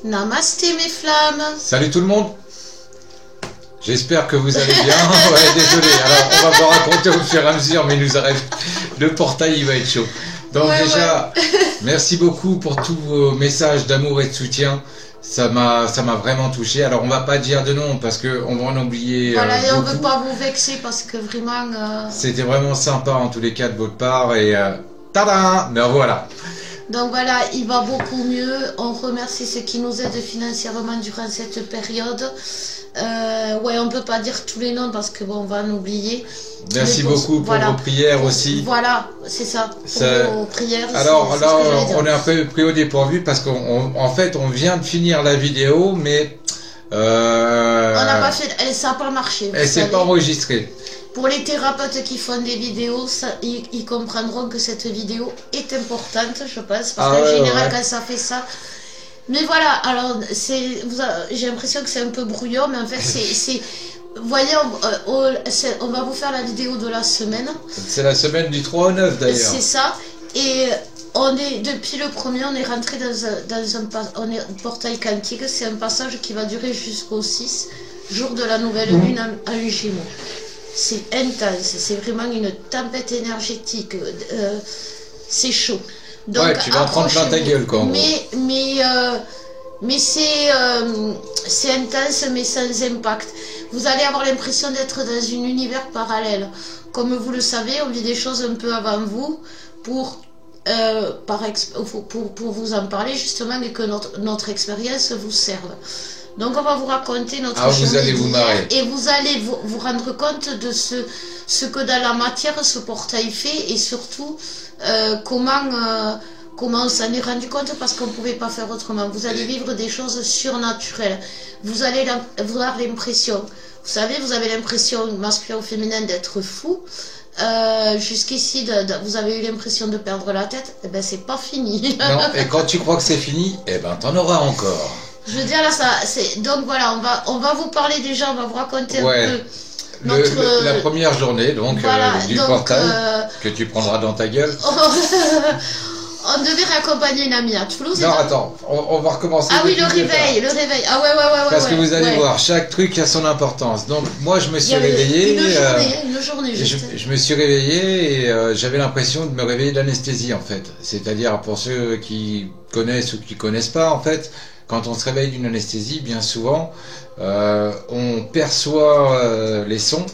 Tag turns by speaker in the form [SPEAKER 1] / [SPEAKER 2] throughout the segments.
[SPEAKER 1] Namasté mes flammes.
[SPEAKER 2] Salut tout le monde. J'espère que vous allez bien. Ouais, désolé. Alors, on va vous raconter au fur et à mesure, mais il nous arrive. Le portail, il va être chaud. Donc déjà, merci beaucoup pour tous vos messages d'amour et de soutien. Ça m'a vraiment touché. Alors, on va pas dire de nom parce que on va en oublier.
[SPEAKER 1] Voilà, et on veut pas vous vexer parce que vraiment.
[SPEAKER 2] C'était vraiment sympa en tous les cas de votre part et tada. Ben voilà.
[SPEAKER 1] Donc voilà, il va beaucoup mieux. On remercie ceux qui nous aident financièrement durant cette période. Ouais, on peut pas dire tous les noms parce que bon, on va en oublier.
[SPEAKER 2] Merci beaucoup pour vos prières aussi.
[SPEAKER 1] Voilà, c'est ça. Pour vos prières.
[SPEAKER 2] Alors là, on est un peu pris au dépourvu parce qu'en fait, on vient de finir la vidéo, mais
[SPEAKER 1] on n'a pas fait, ça n'a pas marché.
[SPEAKER 2] Elle s'est pas enregistrée.
[SPEAKER 1] Pour les thérapeutes qui font des vidéos, ils comprendront que cette vidéo est importante, je pense, parce qu'en général, quand ça fait ça. Mais voilà, alors j'ai l'impression que c'est un peu brouillon, mais en fait, vous voyez, on va vous faire la vidéo de la semaine.
[SPEAKER 2] C'est la semaine du 3 au 9 d'ailleurs.
[SPEAKER 1] C'est ça. Et depuis le premier, on est rentré dans un portail quantique. C'est un passage qui va durer jusqu'au 6, jour de la nouvelle lune en Gémeaux. C'est intense, c'est vraiment une tempête énergétique. C'est chaud. Donc,
[SPEAKER 2] ouais, tu vas en prendre plein ta gueule quand même.
[SPEAKER 1] Mais c'est intense, mais sans impact. Vous allez avoir l'impression d'être dans un univers parallèle. Comme vous le savez, on vit des choses un peu avant vous pour vous en parler justement et que notre expérience vous serve. Donc on va vous raconter notre journée
[SPEAKER 2] vous allez vous marrer.
[SPEAKER 1] Et vous allez vous rendre compte de ce que dans la matière ce portail fait et surtout comment on s'en est rendu compte parce qu'on ne pouvait pas faire autrement. Vous allez vivre des choses surnaturelles. Vous allez avoir l'impression, vous savez, vous avez l'impression masculin ou féminin d'être fou. Jusqu'ici, vous avez eu l'impression de perdre la tête. Eh ben c'est pas fini.
[SPEAKER 2] Non, et quand tu crois que c'est fini, eh ben t'en auras encore.
[SPEAKER 1] Je veux dire là, donc voilà, on va vous parler déjà, on va vous raconter un peu
[SPEAKER 2] la première journée donc
[SPEAKER 1] voilà,
[SPEAKER 2] du portail que tu prendras dans ta gueule.
[SPEAKER 1] On devait raccompagner une amie à Toulouse.
[SPEAKER 2] Non, attends, on va recommencer.
[SPEAKER 1] Ah oui, le réveil. Ah ouais.
[SPEAKER 2] Parce que vous allez voir, chaque truc a son importance. Donc moi, je me suis réveillé.
[SPEAKER 1] Une journée.
[SPEAKER 2] Je me suis réveillé et j'avais l'impression de me réveiller d'anesthésie en fait. C'est-à-dire pour ceux qui connaissent ou qui connaissent pas en fait. Quand on se réveille d'une anesthésie, bien souvent, on perçoit les sons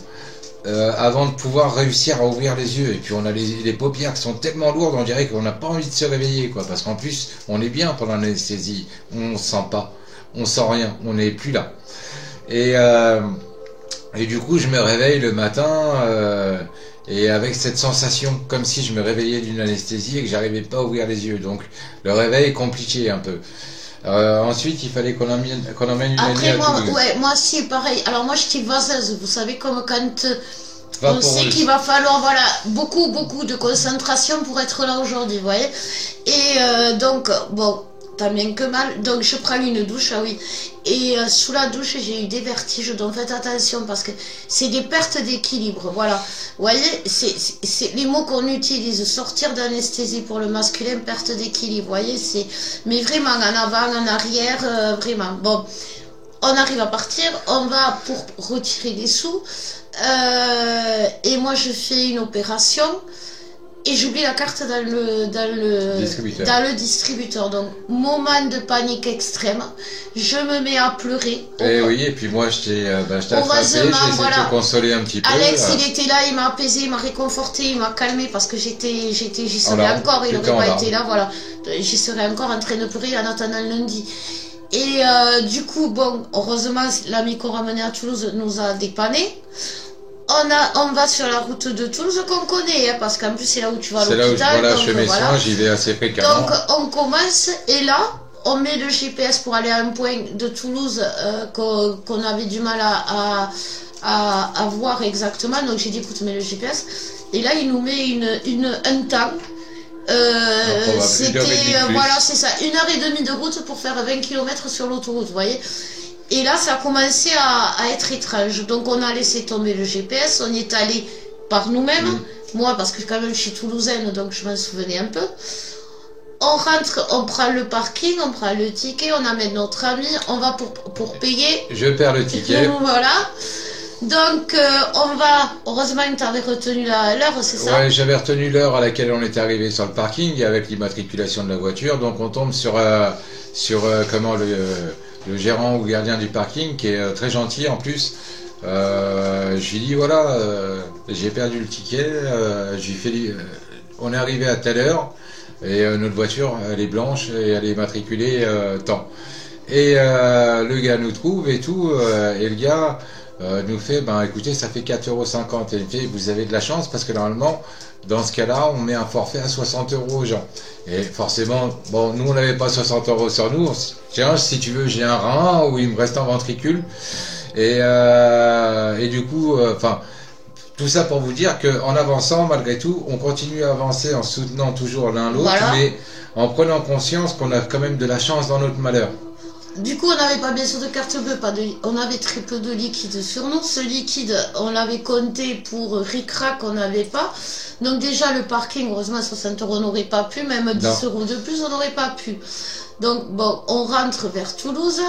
[SPEAKER 2] avant de pouvoir réussir à ouvrir les yeux. Et puis on a les paupières qui sont tellement lourdes, on dirait qu'on n'a pas envie de se réveiller, quoi. Parce qu'en plus, on est bien pendant l'anesthésie, on ne sent pas, on sent rien, on n'est plus là. Et du coup, je me réveille le matin et avec cette sensation comme si je me réveillais d'une anesthésie et que j'arrivais pas à ouvrir les yeux. Donc le réveil est compliqué un peu. Ensuite, il fallait qu'on emmène une amie à Toulouse.
[SPEAKER 1] Moi aussi, pareil. Alors moi, je suis vaseuse. Vous savez, comme quand on sait qu'il va falloir beaucoup de concentration pour être là aujourd'hui, vous voyez. Et donc, bon, tant bien que mal. Donc, je prends une douche, ah oui. Et sous la douche, j'ai eu des vertiges. Donc, faites attention parce que c'est des pertes d'équilibre. Voilà. Vous voyez, c'est les mots qu'on utilise. Sortir d'anesthésie pour le masculin, perte d'équilibre. Vous voyez, mais vraiment en avant, en arrière, vraiment. Bon, on arrive à partir. On va pour retirer les sous. Et moi, je fais une opération. Et j'oublie la carte dans le distributeur. Donc, moment de panique extrême. Je me mets à pleurer.
[SPEAKER 2] Et oui, et puis moi, je t'ai attrapé, j'ai essayé de te consoler un petit peu.
[SPEAKER 1] Alex, il était là, il m'a apaisé, il m'a réconforté, il m'a calmé parce que j'y serais encore. Il n'aurait pas été là, voilà. J'y serais encore en train de pleurer en attendant lundi. Et du coup, bon, heureusement, l'ami qu'on ramenait à Toulouse nous a dépanné. On va sur la route de Toulouse qu'on connaît, hein, parce qu'en plus c'est là où tu vas à l'hôpital.
[SPEAKER 2] C'est là où je fais mes soins, j'y vais assez fréquemment.
[SPEAKER 1] Donc on commence et là, on met le GPS pour aller à un point de Toulouse qu'on avait du mal à voir exactement. Donc j'ai dit écoute, mets le GPS. Et là il nous met un temps. C'était voilà, c'est ça, 1h30 de route pour faire 20 km sur l'autoroute, vous voyez. Et là, ça a commencé à être étrange. Donc, on a laissé tomber le GPS. On y est allé par nous-mêmes. Moi, parce que quand même, je suis toulousaine, donc je m'en souvenais un peu. on rentre, on prend le parking, on prend le ticket, on amène notre ami, on va pour payer.
[SPEAKER 2] Je perds le ticket.
[SPEAKER 1] Voilà. Donc, on va... Heureusement que tu avais retenu l'heure, c'est ça?
[SPEAKER 2] Ouais, j'avais retenu l'heure à laquelle on était arrivé sur le parking avec l'immatriculation de la voiture. Donc, on tombe sur comment le gérant ou gardien du parking qui est très gentil en plus. Je lui dis voilà, j'ai perdu le ticket. Je lui fais, on est arrivé à telle heure et notre voiture elle est blanche et elle est immatriculée tant. Et le gars nous trouve et tout et le gars nous fait ben écoutez ça fait 4,50 € et il fait vous avez de la chance parce que normalement dans ce cas-là on met un forfait à 60 € aux gens et forcément bon nous on n'avait pas 60 € sur nous, tiens si tu veux j'ai un rein ou il me reste un ventricule et du coup enfin tout ça pour vous dire qu'en avançant malgré tout on continue à avancer en soutenant toujours l'un l'autre voilà. Mais en prenant conscience qu'on a quand même de la chance dans notre malheur.
[SPEAKER 1] Du coup, on n'avait pas bien sûr de carte bleue, on avait très peu de liquide sur nous. Ce liquide, on l'avait compté pour ric-rac, on n'avait pas. Donc déjà, le parking, heureusement, 60 € on n'aurait pas pu, même 10 € de plus, on n'aurait pas pu. Donc bon, on rentre vers Toulouse,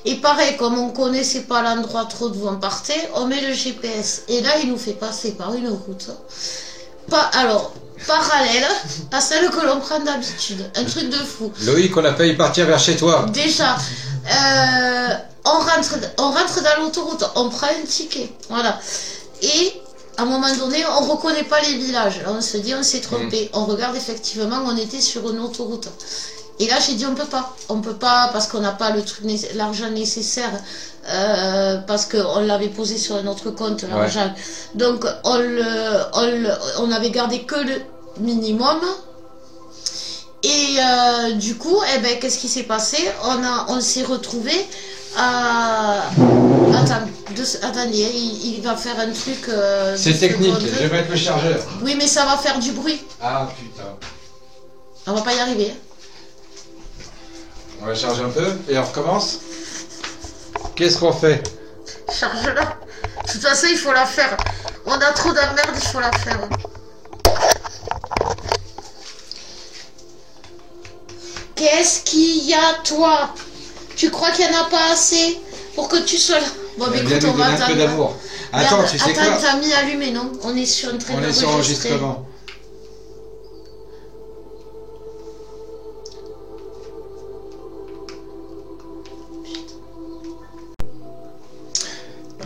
[SPEAKER 1] et pareil, comme on connaissait pas l'endroit trop d'où on partait, on met le GPS. Et là, il nous fait passer par une route. Parallèle à celle que l'on prend d'habitude. Un truc de fou.
[SPEAKER 2] Loïc, on a failli partir vers chez toi.
[SPEAKER 1] Déjà, on rentre dans l'autoroute, on prend un ticket. Voilà. Et à un moment donné, on ne reconnaît pas les villages. Là, on se dit, on s'est trompé. On regarde effectivement, on était sur une autoroute. Et là, j'ai dit, on peut pas parce qu'on n'a pas l'argent nécessaire. Parce qu'on l'avait posé sur notre compte, l'argent. Ouais. Donc, on avait gardé que le minimum. Et du coup, eh ben, qu'est-ce qui s'est passé? On s'est retrouvé à... Attendez, il va faire un truc...
[SPEAKER 2] c'est technique, je vais mettre le chargeur.
[SPEAKER 1] Oui, mais ça va faire du bruit.
[SPEAKER 2] Ah, putain.
[SPEAKER 1] On va pas y arriver.
[SPEAKER 2] On va charger un peu et on recommence. Qu'est-ce qu'on fait?
[SPEAKER 1] Charge-la. De toute façon, il faut la faire. On a trop d'emmerde, il faut la faire. Qu'est-ce qu'il y a, toi? Tu crois qu'il n'y en a pas assez pour que tu sois là? Bon, mais écoute, on va attendre.
[SPEAKER 2] Un peu d'amour. Attends, tu sais quoi?
[SPEAKER 1] Attends, t'as mis allumé, non? On est sur une train
[SPEAKER 2] d'enregistrement. On est sur enregistrement.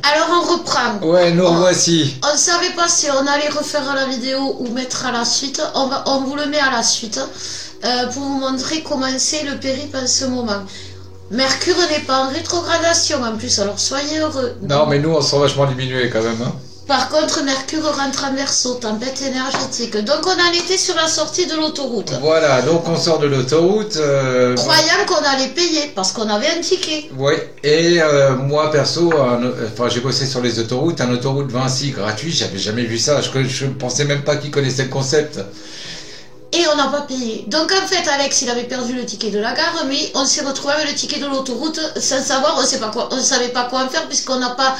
[SPEAKER 1] Alors on reprend.
[SPEAKER 2] Ouais, nous voici.
[SPEAKER 1] On ne savait pas si on allait refaire la vidéo ou mettre à la suite. On vous le met à la suite pour vous montrer comment c'est le périple en ce moment. Mercure n'est pas en rétrogradation en plus, alors soyez heureux.
[SPEAKER 2] Non, mais nous on sera vachement diminués quand même. Hein.
[SPEAKER 1] Par contre, Mercure rentre en Verseau, tempête énergétique. Donc on en était sur la sortie de l'autoroute.
[SPEAKER 2] Voilà, donc on sort de l'autoroute.
[SPEAKER 1] Croyant qu'on allait payer, parce qu'on avait un ticket.
[SPEAKER 2] Oui, et moi perso, j'ai bossé sur les autoroutes, un autoroute Vinci gratuit, j'avais jamais vu ça, je pensais même pas qu'ils connaissaient le concept.
[SPEAKER 1] Et on n'a pas payé. Donc en fait, Alex, il avait perdu le ticket de la gare, mais on s'est retrouvé avec le ticket de l'autoroute sans savoir, on ne savait pas quoi en faire puisqu'on n'a pas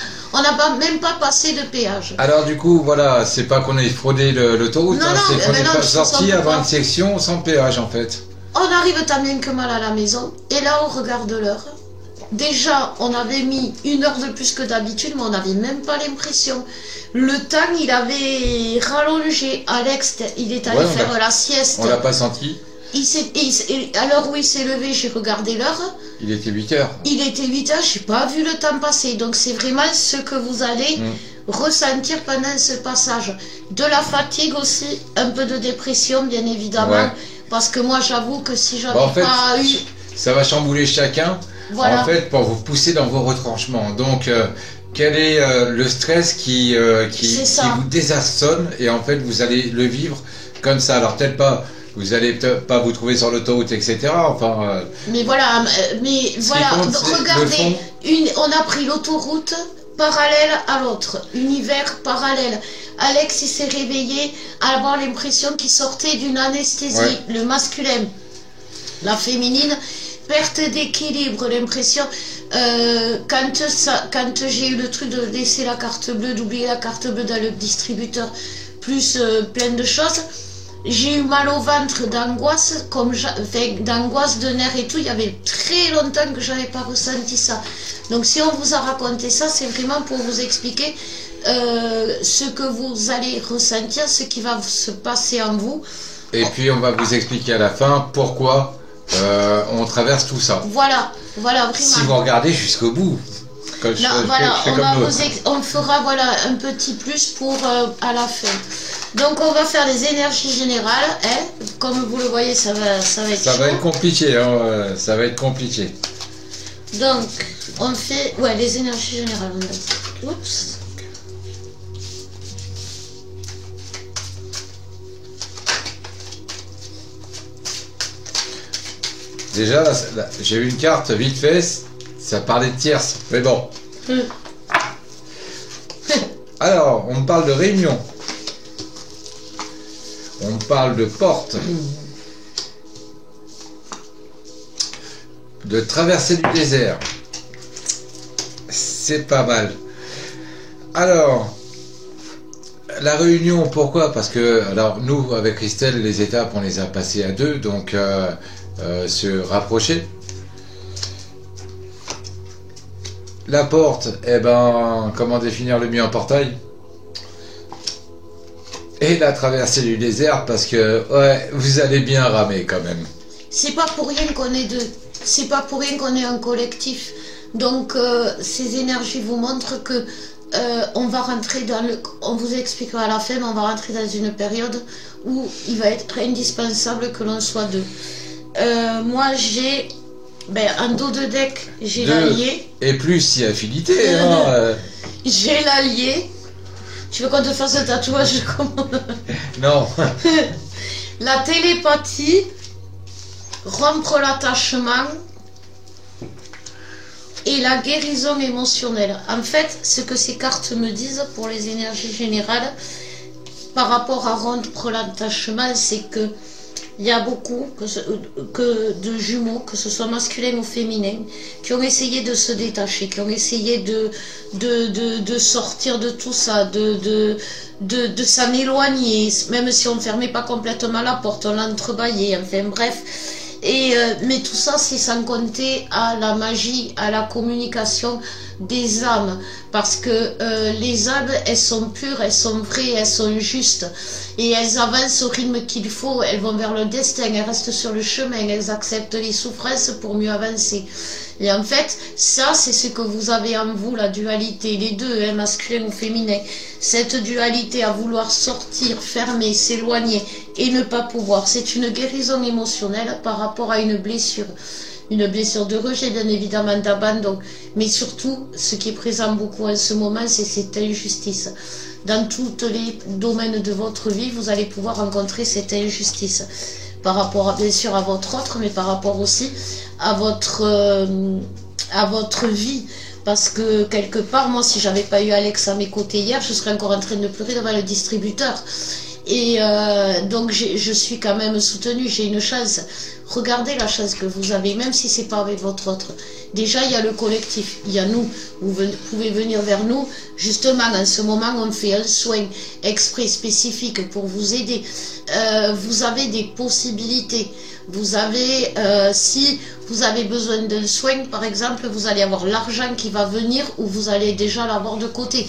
[SPEAKER 1] même pas passé de péage.
[SPEAKER 2] Alors du coup, voilà, c'est pas qu'on ait fraudé l'autoroute, c'est qu'on n'est pas sorti avant une section sans péage en fait.
[SPEAKER 1] On arrive tant bien que mal à la maison, et là on regarde l'heure. Déjà, on avait mis 1 heure de plus que d'habitude, mais on n'avait même pas l'impression. Le temps, il avait rallongé. Alex, il est allé faire la sieste.
[SPEAKER 2] On l'a pas senti.
[SPEAKER 1] À l'heure où il s'est levé, j'ai regardé l'heure.
[SPEAKER 2] Il était 8 heures.
[SPEAKER 1] Il était 8 heures, je n'ai pas vu le temps passer. Donc c'est vraiment ce que vous allez ressentir pendant ce passage. De la fatigue aussi, un peu de dépression, bien évidemment. Ouais. Parce que moi, j'avoue que si j'avais pas eu...
[SPEAKER 2] Ça va chambouler chacun. Voilà. En fait, pour vous pousser dans vos retranchements. Donc... quel est le stress qui vous désarçonne et en fait vous allez le vivre comme ça. Alors peut-être pas, vous allez peut-être pas vous trouver sur l'autoroute, etc. Enfin.
[SPEAKER 1] Mais voilà, regardez, on a pris l'autoroute parallèle à l'autre, univers parallèle. Alex il s'est réveillé à avoir l'impression qu'il sortait d'une anesthésie, le masculin, la féminine. Perte d'équilibre, l'impression, quand j'ai eu le truc de laisser la carte bleue, d'oublier la carte bleue dans le distributeur, plus plein de choses, j'ai eu mal au ventre d'angoisse, d'angoisse, de nerfs et tout. Il y avait très longtemps que j'avais pas ressenti ça. Donc si on vous a raconté ça, c'est vraiment pour vous expliquer ce que vous allez ressentir, ce qui va se passer en vous.
[SPEAKER 2] Et puis on va vous expliquer à la fin pourquoi on traverse tout ça.
[SPEAKER 1] Voilà, vraiment.
[SPEAKER 2] Si vous regardez jusqu'au bout.
[SPEAKER 1] On fera un petit plus pour à la fin. Donc on va faire les énergies générales. Comme vous le voyez, ça va être chaud.
[SPEAKER 2] Ça va être compliqué. Ça va être compliqué.
[SPEAKER 1] Donc on fait les énergies générales. Oups.
[SPEAKER 2] Déjà, j'ai eu une carte vite fait, ça parlait de tierce, mais bon. Alors, on parle de réunion. On parle de porte. De traversée du désert. C'est pas mal. Alors, la réunion, pourquoi? Parce que, alors, nous, avec Christelle, les étapes, on les a passées à 2, donc... se rapprocher. La porte, comment définir le mieux en portail? Et la traversée du désert, parce que vous allez bien ramer quand même.
[SPEAKER 1] C'est pas pour rien qu'on est deux. C'est pas pour rien qu'on est un collectif. Donc ces énergies vous montrent que on va rentrer on vous expliquera à la fin, mais on va rentrer dans une période où il va être indispensable que l'on soit deux. Moi j'ai en dos de deck j'ai l'allié
[SPEAKER 2] et plus si affinité
[SPEAKER 1] j'ai l'allié. Tu veux qu'on te fasse un tatouage comme...
[SPEAKER 2] Non.
[SPEAKER 1] La télépathie, rompre l'attachement et la guérison émotionnelle. En fait, ce que ces cartes me disent pour les énergies générales par rapport à rompre l'attachement, c'est que il y a beaucoup de jumeaux, que ce soit masculin ou féminin, qui ont essayé de se détacher, qui ont essayé de sortir de tout ça, de s'en éloigner, même si on ne fermait pas complètement la porte, on l'entrebâillait, enfin bref. Mais tout ça, c'est sans compter à la magie, à la communication des âmes, parce que les âmes, elles sont pures, elles sont vraies, elles sont justes, et elles avancent au rythme qu'il faut, elles vont vers le destin, elles restent sur le chemin, elles acceptent les souffrances pour mieux avancer. Et en fait, ça, c'est ce que vous avez en vous, la dualité, les deux, masculin ou féminin. Cette dualité à vouloir sortir, fermer, s'éloigner et ne pas pouvoir. C'est une guérison émotionnelle par rapport à une blessure. Une blessure de rejet, bien évidemment, d'abandon. Mais surtout, ce qui est présent beaucoup en ce moment, c'est cette injustice. Dans tous les domaines de votre vie, vous allez pouvoir rencontrer cette injustice. Par rapport, bien sûr, à votre autre, mais par rapport aussi à votre vie. Parce que, quelque part, moi, si j'avais pas eu Alex à mes côtés hier, je serais encore en train de pleurer devant le distributeur. Et donc, je suis quand même soutenue, j'ai une chance. Regardez la chance que vous avez, même si c'est pas avec votre autre. Déjà, il y a le collectif, il y a nous. Vous pouvez venir vers nous. Justement, en ce moment, on fait un soin exprès spécifique pour vous aider. Vous avez des possibilités. Vous avez, si vous avez besoin d'un soin, par exemple, vous allez avoir l'argent qui va venir ou vous allez déjà l'avoir de côté.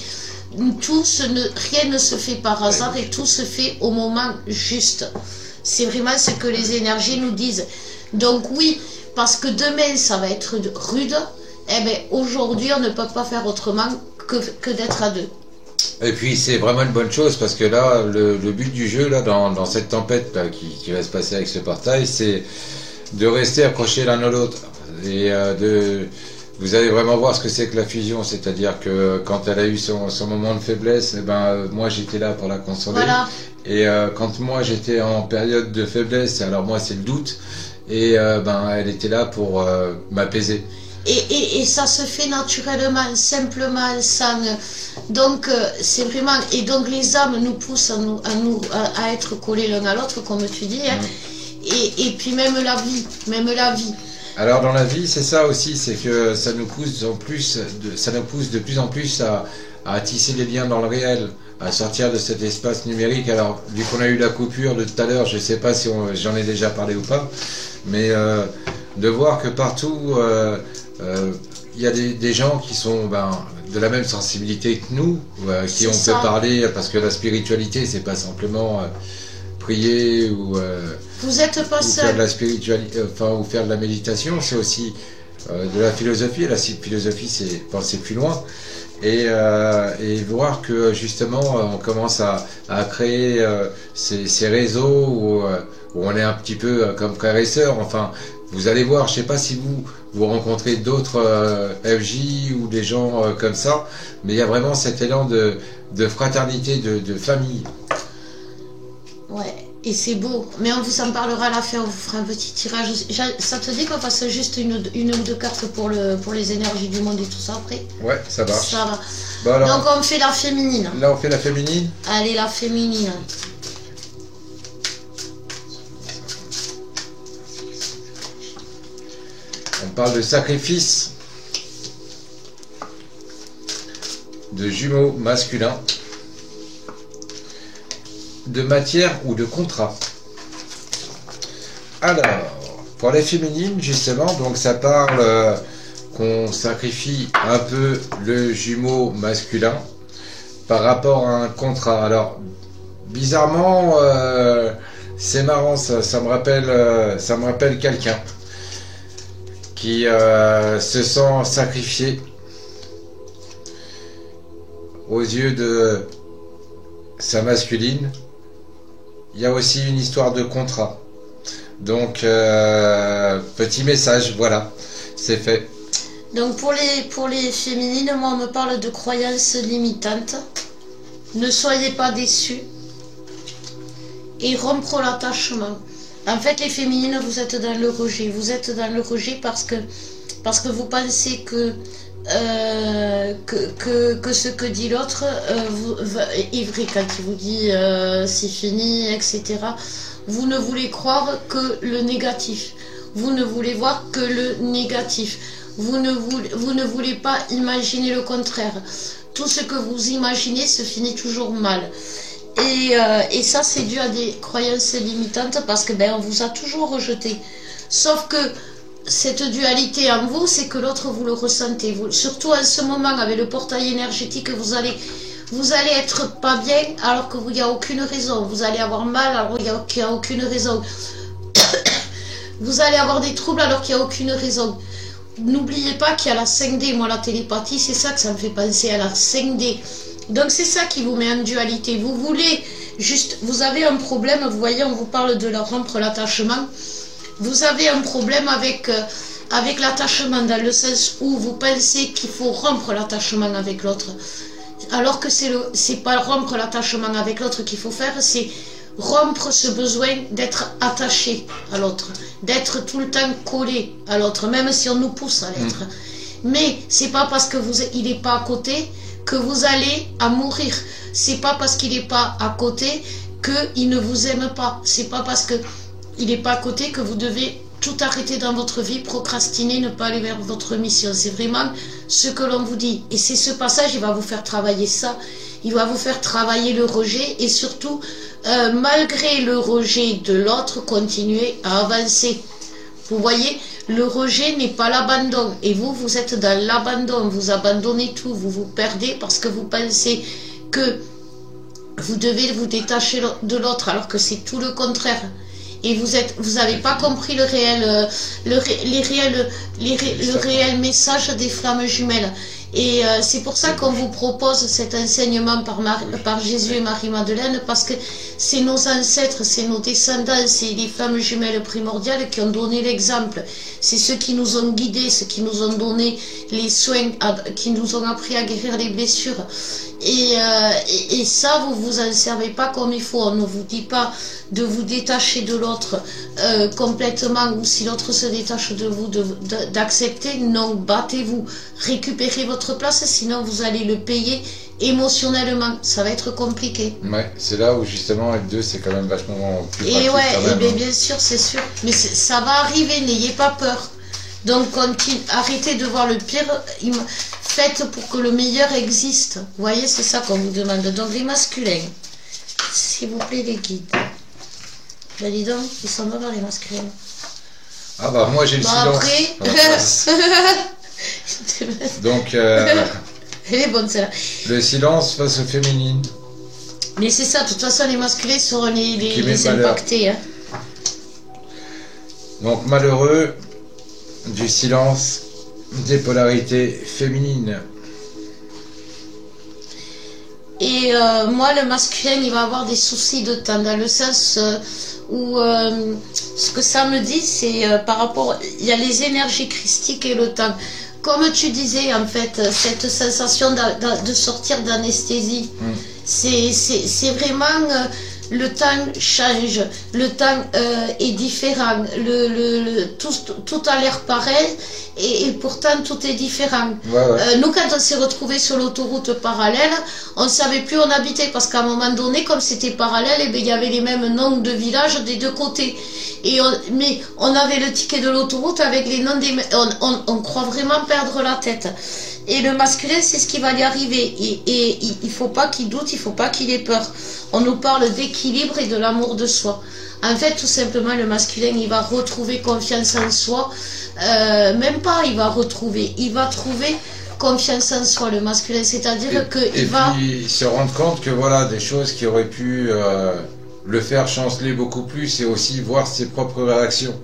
[SPEAKER 1] Rien ne se fait par hasard et tout se fait au moment juste. C'est vraiment ce que les énergies nous disent. Donc oui, parce que demain ça va être rude, aujourd'hui on ne peut pas faire autrement que d'être à deux.
[SPEAKER 2] Et puis c'est vraiment une bonne chose parce que là, le but du jeu, là, dans cette tempête là, qui va se passer avec ce portail, c'est de rester accrochés l'un à l'autre. Et vous allez vraiment voir ce que c'est que la fusion, c'est-à-dire que quand elle a eu son moment de faiblesse, moi j'étais là pour la consoler.
[SPEAKER 1] Voilà.
[SPEAKER 2] Et quand moi j'étais en période de faiblesse, alors moi c'est le doute, et elle était là pour m'apaiser.
[SPEAKER 1] Et ça se fait naturellement, simplement, sans... Donc c'est vraiment... Et donc les âmes nous poussent à être collés l'un à l'autre, comme tu dis, hein. Et puis même la vie.
[SPEAKER 2] Alors dans la vie, c'est ça aussi, c'est que ça nous pousse de plus en plus à tisser des liens dans le réel, à sortir de cet espace numérique. Alors, vu qu'on a eu la coupure de tout à l'heure, je ne sais pas si j'en ai déjà parlé ou pas, mais de voir que partout, il y a des gens qui sont de la même sensibilité que nous, qui on peut parler, parce que la spiritualité, c'est pas simplement prier ou,
[SPEAKER 1] vous êtes pas seul.
[SPEAKER 2] Faire de la spiritualité, ou faire de la méditation, c'est aussi de la philosophie. La philosophie, c'est penser plus loin. Et voir que justement on commence à créer ces réseaux où on est un petit peu comme frères et sœurs. Enfin, vous allez voir, je sais pas si vous rencontrez d'autres FJ ou des gens comme ça, mais il y a vraiment cet élan de fraternité, de famille.
[SPEAKER 1] Ouais, et c'est beau, mais on vous en parlera à la fin, on vous fera un petit tirage. Ça te dit qu'on fasse juste une ou deux cartes pour les énergies du monde et tout ça après?
[SPEAKER 2] Ouais, ça va.
[SPEAKER 1] Ça va.
[SPEAKER 2] Bon, alors,
[SPEAKER 1] donc on fait la féminine.
[SPEAKER 2] Là on fait la féminine.
[SPEAKER 1] Allez, la féminine.
[SPEAKER 2] On parle de sacrifice, de jumeaux masculins, de matière ou de contrat. Alors, pour les féminines, justement, donc ça parle qu'on sacrifie un peu le jumeau masculin par rapport à un contrat. Alors, bizarrement, c'est marrant, ça me rappelle quelqu'un qui se sent sacrifié aux yeux de sa masculine. Il y a aussi une histoire de contrat. Donc, petit message, voilà, c'est fait.
[SPEAKER 1] Donc pour les féminines, moi on me parle de croyances limitantes. Ne soyez pas déçus. Et rompre l'attachement. En fait, les féminines, vous êtes dans le rejet. Vous êtes dans le rejet parce que vous pensez que ce que dit l'autre est vrai quand il vous dit c'est fini, etc. Vous ne voulez croire que le négatif. Vous ne voulez voir que le négatif. Vous ne voulez pas imaginer le contraire. Tout ce que vous imaginez se finit toujours mal. Et ça, c'est dû à des croyances limitantes parce que on vous a toujours rejeté. Sauf que cette dualité en vous, c'est que l'autre, vous le ressentez. Surtout en ce moment, avec le portail énergétique, vous allez être pas bien alors qu'il n'y a aucune raison. Vous allez avoir mal alors qu'il n'y a aucune raison. Vous allez avoir des troubles alors qu'il n'y a aucune raison. N'oubliez pas qu'il y a la 5D. Moi, la télépathie, c'est ça que ça me fait penser à la 5D. Donc, c'est ça qui vous met en dualité. Vous voulez juste... Vous avez un problème, vous voyez, on vous parle de rompre l'attachement. Vous avez un problème avec l'attachement dans le sens où vous pensez qu'il faut rompre l'attachement avec l'autre. Alors que c'est pas rompre l'attachement avec l'autre qu'il faut faire, c'est rompre ce besoin d'être attaché à l'autre, d'être tout le temps collé à l'autre, même si on nous pousse à l'être. Mais c'est pas parce que il n'est pas à côté que vous allez à mourir. C'est pas parce qu'il n'est pas à côté qu'il ne vous aime pas. C'est pas parce que il n'est pas à côté que vous devez tout arrêter dans votre vie, procrastiner, ne pas aller vers votre mission. C'est vraiment ce que l'on vous dit. Et c'est ce passage, il va vous faire travailler ça. Il va vous faire travailler le rejet et surtout, malgré le rejet de l'autre, continuer à avancer. Vous voyez, le rejet n'est pas l'abandon. Et vous êtes dans l'abandon. Vous abandonnez tout. Vous vous perdez parce que vous pensez que vous devez vous détacher de l'autre alors que c'est tout le contraire. Et vous n'avez pas compris le réel message des flammes jumelles. Et c'est pour ça qu'on vous propose cet enseignement par Jésus et Marie-Madeleine, parce que c'est nos ancêtres, c'est nos descendants, c'est les flammes jumelles primordiales qui ont donné l'exemple. C'est ceux qui nous ont guidés, ceux qui nous ont donné les soins, qui nous ont appris à guérir les blessures. Et ça, vous vous en servez pas comme il faut. On ne vous dit pas de vous détacher de l'autre complètement, ou si l'autre se détache de vous, d'accepter. Non, battez-vous, récupérez votre place, sinon vous allez le payer émotionnellement. Ça va être compliqué.
[SPEAKER 2] Ouais, c'est là où justement avec deux, c'est quand même vachement plus pratique.
[SPEAKER 1] Et ouais, bien sûr, c'est sûr. Mais ça va arriver, n'ayez pas peur. Donc arrêtez de voir le pire. faites pour que le meilleur existe. Vous voyez, c'est ça qu'on vous demande. Donc les masculins, s'il vous plaît, les guides. Ben dis donc, ils sont pas les masculins.
[SPEAKER 2] Ah bah moi j'ai le silence.
[SPEAKER 1] Après...
[SPEAKER 2] Donc
[SPEAKER 1] elle est bonne celle-là.
[SPEAKER 2] Le silence face aux féminines.
[SPEAKER 1] Mais c'est ça, de toute façon les masculins seront les impactés. Hein.
[SPEAKER 2] Donc malheureux du silence des polarités féminines.
[SPEAKER 1] Et moi le masculin il va avoir des soucis de temps dans le sens où ce que ça me dit c'est par rapport, il y a les énergies christiques et le temps. Comme tu disais en fait, cette sensation de sortir d'anesthésie, c'est vraiment le temps change, le temps est différent, tout a l'air pareil et pourtant tout est différent.
[SPEAKER 2] Ouais.
[SPEAKER 1] Nous quand on s'est retrouvés sur l'autoroute parallèle, on ne savait plus où on habitait parce qu'à un moment donné, comme c'était parallèle, eh bien, il y avait les mêmes noms de villages des deux côtés. Mais on avait le ticket de l'autoroute avec les noms des... On croit vraiment perdre la tête. Et le masculin, c'est ce qui va lui arriver. Et il ne faut pas qu'il doute, il ne faut pas qu'il ait peur. On nous parle d'équilibre et de l'amour de soi. En fait, tout simplement, le masculin, il va retrouver confiance en soi. Même pas, il va trouver confiance en soi, le masculin. C'est-à-dire qu'il va...
[SPEAKER 2] Et puis, se rendre compte que voilà, des choses qui auraient pu le faire chanceler beaucoup plus, et aussi voir ses propres réactions.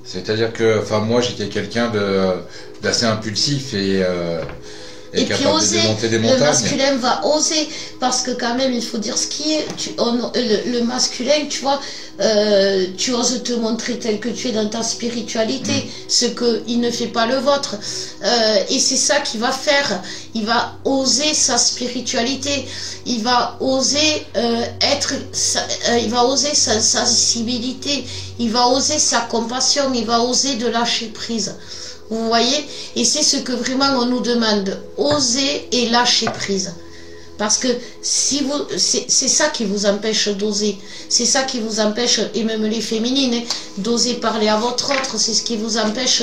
[SPEAKER 2] C'est-à-dire que, enfin, moi, j'étais quelqu'un d'assez impulsif et
[SPEAKER 1] puis oser, le masculin va oser, parce que quand même il faut dire ce qui est, le masculin, tu vois, tu oses te montrer tel que tu es dans ta spiritualité, ce qu'il ne fait pas le vôtre, et c'est ça qu'il va faire, il va oser sa spiritualité, il va oser il va oser sa sensibilité, il va oser sa compassion, il va oser de lâcher prise. Vous voyez, et c'est ce que vraiment on nous demande, oser et lâcher prise. Parce que si vous, c'est ça qui vous empêche d'oser, c'est ça qui vous empêche, et même les féminines, d'oser parler à votre autre, c'est ce qui vous empêche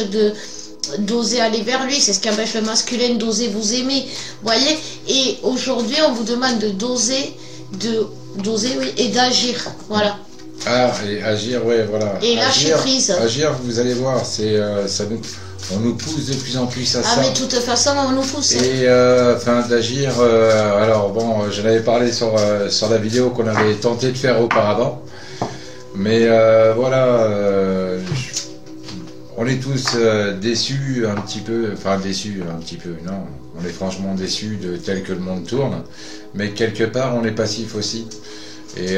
[SPEAKER 1] d'oser aller vers lui, c'est ce qui empêche le masculin d'oser vous aimer. Vous voyez, et aujourd'hui on vous demande d'oser, oui, et d'agir, voilà.
[SPEAKER 2] Ah, et agir, ouais, voilà.
[SPEAKER 1] Et lâcher prise.
[SPEAKER 2] Agir, vous allez voir, c'est on nous pousse de plus en plus à ça.
[SPEAKER 1] Ah mais de toute façon on nous pousse.
[SPEAKER 2] Et enfin d'agir, alors bon, j'en avais parlé sur la vidéo qu'on avait tenté de faire auparavant. Mais voilà, on est tous déçus un petit peu, enfin déçus un petit peu, non, on est franchement déçus de tel que le monde tourne. Mais quelque part on est passif aussi. Et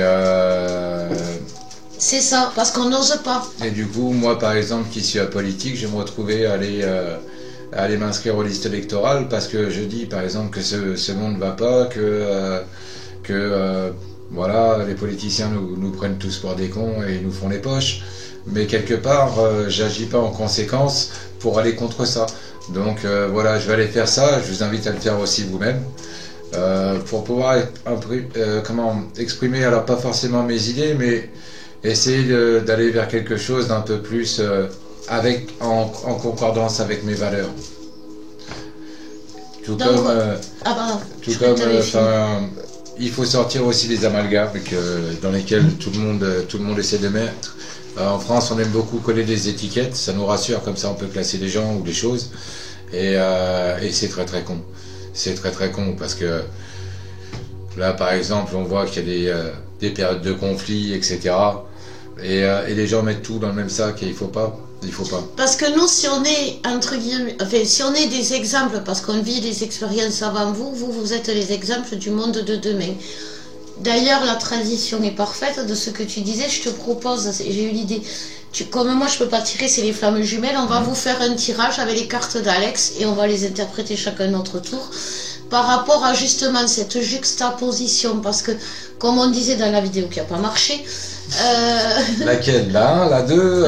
[SPEAKER 1] c'est ça, parce qu'on n'ose pas.
[SPEAKER 2] Et du coup, moi par exemple, qui suis apolitique, je vais me retrouver à aller m'inscrire aux listes électorales parce que je dis par exemple que ce monde ne va pas, que voilà, les politiciens nous prennent tous pour des cons et nous font les poches. Mais quelque part, j'agis pas en conséquence pour aller contre ça. Donc voilà, je vais aller faire ça, je vous invite à le faire aussi vous-même. Pour pouvoir exprimer, alors pas forcément mes idées, mais essayer d'aller vers quelque chose d'un peu plus en concordance avec mes valeurs. Tout
[SPEAKER 1] donc,
[SPEAKER 2] comme il faut sortir aussi des amalgames dans lesquels tout le monde essaie de mettre. En France, on aime beaucoup coller des étiquettes, ça nous rassure, comme ça on peut classer les gens ou les choses, et c'est très très con. C'est très très con parce que là par exemple on voit qu'il y a des périodes de conflit, etc. Et les gens mettent tout dans le même sac et il faut pas.
[SPEAKER 1] Parce que nous, si on est entre guillemets, enfin, si on est des exemples, parce qu'on vit des expériences avant vous êtes les exemples du monde de demain. D'ailleurs, la transition est parfaite de ce que tu disais. Je te propose, j'ai eu l'idée. Comme moi je peux pas tirer, c'est les flammes jumelles, on va vous faire un tirage avec les cartes d'Alex et on va les interpréter chacun notre tour par rapport à justement cette juxtaposition, parce que comme on disait dans la vidéo qui n'a pas marché,
[SPEAKER 2] laquelle, la 1, la 2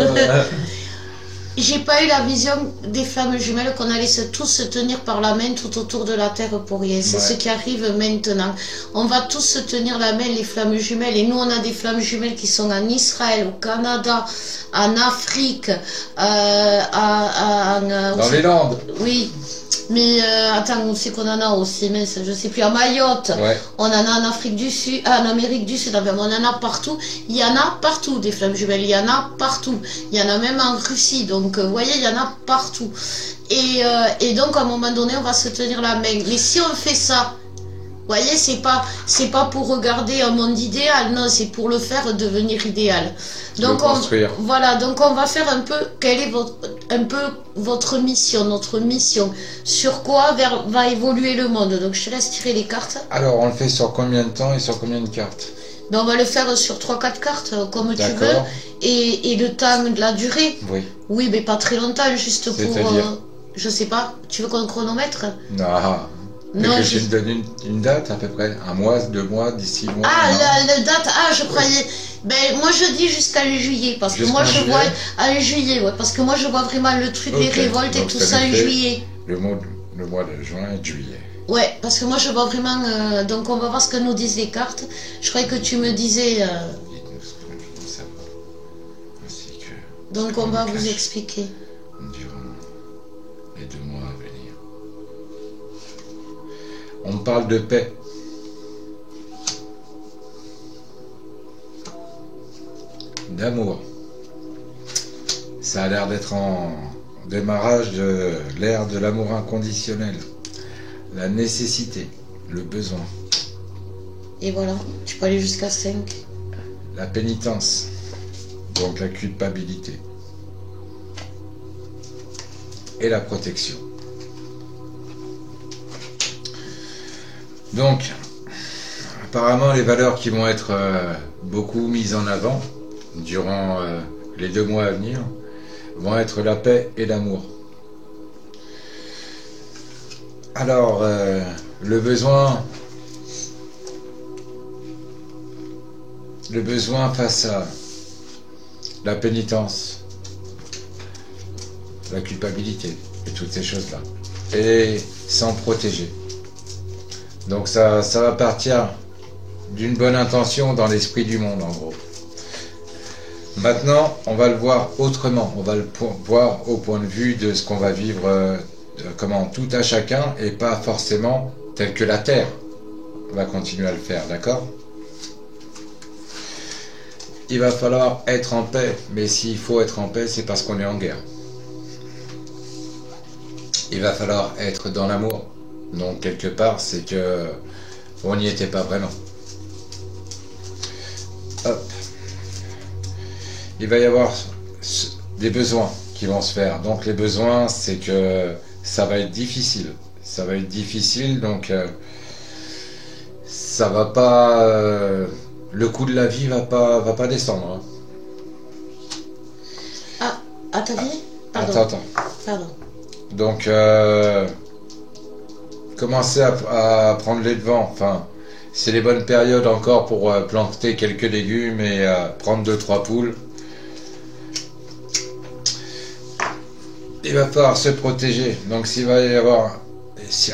[SPEAKER 1] j'ai pas eu la vision des flammes jumelles qu'on allait tous se tenir par la main tout autour de la terre pour rien. C'est ce qui arrive maintenant. On va tous se tenir la main, les flammes jumelles. Et nous, on a des flammes jumelles qui sont en Israël, au Canada, en Afrique,
[SPEAKER 2] dans les Landes.
[SPEAKER 1] Oui. Mais attends, où c'est qu'on en a aussi, mais je sais plus, à Mayotte,
[SPEAKER 2] ouais.
[SPEAKER 1] On en a en Afrique du Sud, en Amérique du Sud, enfin, on en a partout. Il y en a partout des flammes jumelles, il y en a partout. Il y en a même en Russie, donc vous voyez, il y en a partout. Et donc à un moment donné, on va se tenir la main. Mais si on fait ça, vous voyez, c'est pas pour regarder un monde idéal, non, c'est pour le faire devenir idéal. Donc voilà, donc on va faire un peu quelle est votre mission, notre mission, sur quoi va évoluer le monde. Donc je te laisse tirer les cartes.
[SPEAKER 2] Alors on le fait sur combien de temps et sur combien de cartes?
[SPEAKER 1] Ben, on va le faire sur 3-4 cartes, comme tu veux. Et le temps de la durée.
[SPEAKER 2] Oui.
[SPEAKER 1] Oui, mais pas très longtemps, juste pour je sais pas, tu veux qu'on chronomètre?
[SPEAKER 2] Non. Non, que je me donne une date à peu près, 1 mois, 2 mois, d'ici mois.
[SPEAKER 1] Ah, la date, je croyais. Ben, moi je dis jusqu'à juillet, parce que moi je vois à juillet, ouais, parce que moi je vois vraiment le truc des révoltes et tout ça en juillet.
[SPEAKER 2] Le mois de juin et de juillet.
[SPEAKER 1] Ouais, parce que moi je vois vraiment. Donc on va voir ce que nous disent les cartes. Je croyais que tu me disais. Donc on va vous expliquer.
[SPEAKER 2] Durant les 2 mois à venir. On parle de paix. D'amour. Ça a l'air d'être en démarrage de l'ère de l'amour inconditionnel. La nécessité, le besoin.
[SPEAKER 1] Et voilà, tu peux aller jusqu'à 5.
[SPEAKER 2] La pénitence, donc la culpabilité. Et la protection. Donc, apparemment, les valeurs qui vont être beaucoup mises en avant durant les 2 mois à venir vont être la paix et l'amour. Alors, le besoin face à la pénitence, la culpabilité et toutes ces choses-là, et s'en protéger. Donc ça va partir d'une bonne intention dans l'esprit du monde, en gros. Maintenant, on va le voir autrement. On va le voir au point de vue de ce qu'on va vivre, tout à chacun, et pas forcément tel que la Terre va continuer à le faire, d'accord? Il va falloir être en paix, mais s'il faut être en paix, c'est parce qu'on est en guerre. Il va falloir être dans l'amour. Donc quelque part, c'est que on n'y était pas vraiment. Hop. Il va y avoir des besoins qui vont se faire. Donc les besoins, c'est que ça va être difficile. Ça va être difficile, donc ça va pas. Le coût de la vie va pas descendre.
[SPEAKER 1] Hein. Ah, t'as dit?
[SPEAKER 2] Attends.
[SPEAKER 1] Pardon.
[SPEAKER 2] Donc commencer à prendre les devants. Enfin, c'est les bonnes périodes encore pour planter quelques légumes et prendre 2-3 poules. Il va falloir se protéger. Donc s'il va y avoir...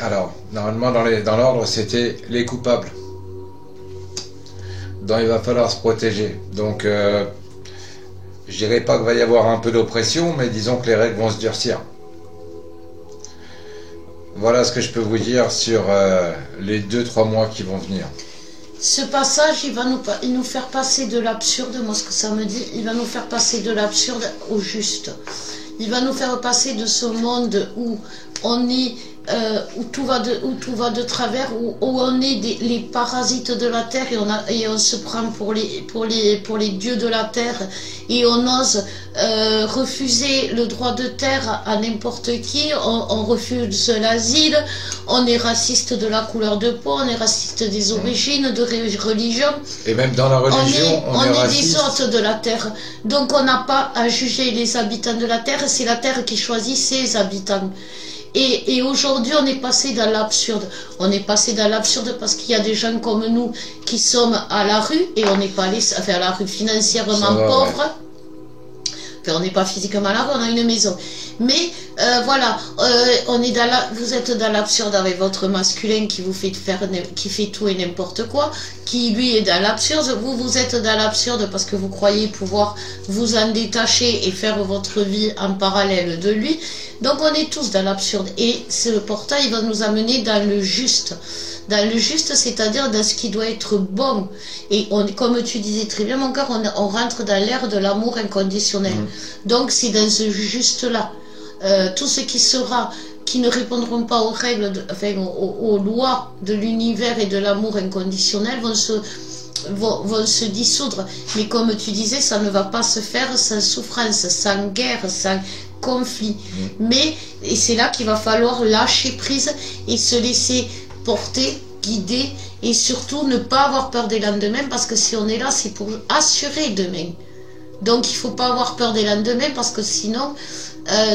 [SPEAKER 2] Alors, normalement dans l'ordre, c'était les coupables. Donc il va falloir se protéger. Donc je dirais pas qu'il va y avoir un peu d'oppression, mais disons que les règles vont se durcir. Voilà ce que je peux vous dire sur les 2-3 mois qui vont venir.
[SPEAKER 1] Ce passage, il va nous faire passer de l'absurde, moi ce que ça me dit, il va nous faire passer de l'absurde au juste. Il va nous faire passer de ce monde où on est, où tout va de travers, où on est les parasites de la terre et on se prend pour les dieux de la terre et on ose refuser le droit de terre à n'importe qui, on refuse l'asile, on est raciste de la couleur de peau, on est raciste des origines, de religion.
[SPEAKER 2] Et même dans la religion, on est raciste.
[SPEAKER 1] Des hôtes de la terre. Donc on n'a pas à juger les habitants de la terre, c'est la terre qui choisit ses habitants. Et aujourd'hui, on est passé dans l'absurde. On est passé dans l'absurde parce qu'il y a des gens comme nous qui sommes à la rue et on n'est pas à la rue financièrement pauvre. Ouais. Enfin, on n'est pas physiquement à la rue, on a une maison. Mais Voilà, vous êtes dans l'absurde avec votre masculin qui vous fait qui fait tout et n'importe quoi, qui lui est dans l'absurde. Vous êtes dans l'absurde parce que vous croyez pouvoir vous en détacher et faire votre vie en parallèle de lui. Donc on est tous dans l'absurde et ce portail va nous amener dans le juste. Dans le juste, c'est-à-dire dans ce qui doit être bon. Et comme tu disais très bien, mon cœur, on rentre dans l'ère de l'amour inconditionnel. Donc c'est dans ce juste-là. Tout ce qui ne répondront pas aux règles, aux lois de l'univers et de l'amour inconditionnel vont se dissoudre. Mais comme tu disais, ça ne va pas se faire sans souffrance, sans guerre, sans conflit. Et c'est là qu'il va falloir lâcher prise et se laisser porter, guider et surtout ne pas avoir peur des lendemains, parce que si on est là, c'est pour assurer demain. Donc il ne faut pas avoir peur des lendemains, parce que sinon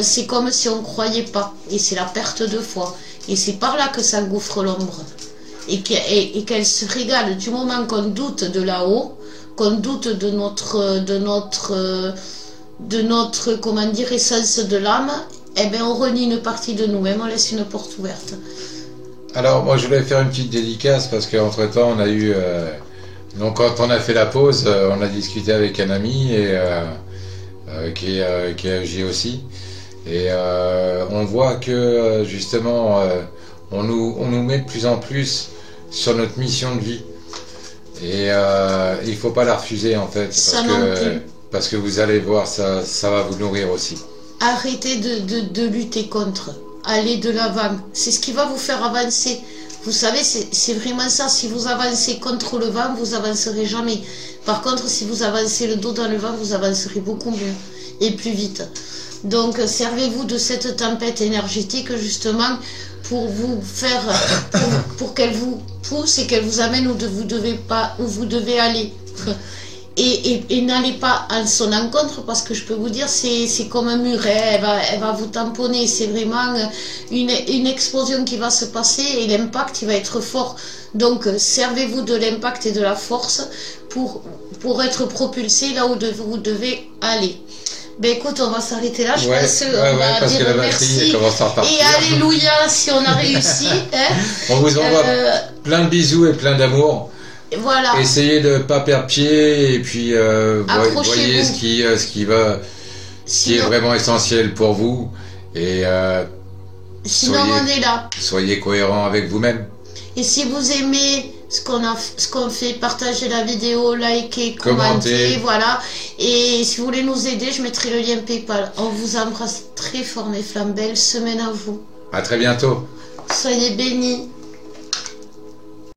[SPEAKER 1] c'est comme si on ne croyait pas et c'est la perte de foi. Et c'est par là que s'engouffre l'ombre et qu'elle se régale du moment qu'on doute de là-haut, qu'on doute de notre comment dire, essence de l'âme. Eh bien on renie une partie de nous-mêmes, on laisse une porte ouverte.
[SPEAKER 2] Alors moi je voulais faire une petite dédicace parce qu'entre temps on a eu donc quand on a fait la pause on a discuté avec un ami et qui est âgé aussi et on voit que justement on nous met de plus en plus sur notre mission de vie et il faut pas la refuser en fait parce que vous allez voir ça va vous nourrir aussi.
[SPEAKER 1] Arrêtez de lutter contre. Allez de l'avant, c'est ce qui va vous faire avancer. Vous savez, c'est vraiment ça. Si vous avancez contre le vent, vous avancerez jamais. Par contre, si vous avancez le dos dans le vent, vous avancerez beaucoup mieux et plus vite. Donc, servez-vous de cette tempête énergétique justement pour vous faire, pour qu'elle vous pousse et qu'elle vous amène où vous devez aller. Et n'allez pas en son encontre, parce que je peux vous dire, c'est comme un mur, elle va vous tamponner, c'est vraiment une explosion qui va se passer et l'impact il va être fort. Donc servez-vous de l'impact et de la force pour être propulsé là où vous devez aller. Ben écoute, on va s'arrêter là, je pense on va dire merci et alléluia si on a réussi. Hein.
[SPEAKER 2] On vous envoie plein de bisous et plein d'amour.
[SPEAKER 1] Voilà.
[SPEAKER 2] Essayez de ne pas perdre pied et puis voyez ce qui est vraiment essentiel pour vous et
[SPEAKER 1] sinon on est là.
[SPEAKER 2] Soyez cohérent avec vous-même.
[SPEAKER 1] Et si vous aimez ce qu'on fait, partagez la vidéo, likez, commentez, voilà. Et si vous voulez nous aider, je mettrai le lien PayPal. On vous embrasse très fort mes flammes, belle semaine à vous.
[SPEAKER 2] À très bientôt.
[SPEAKER 1] Soyez bénis.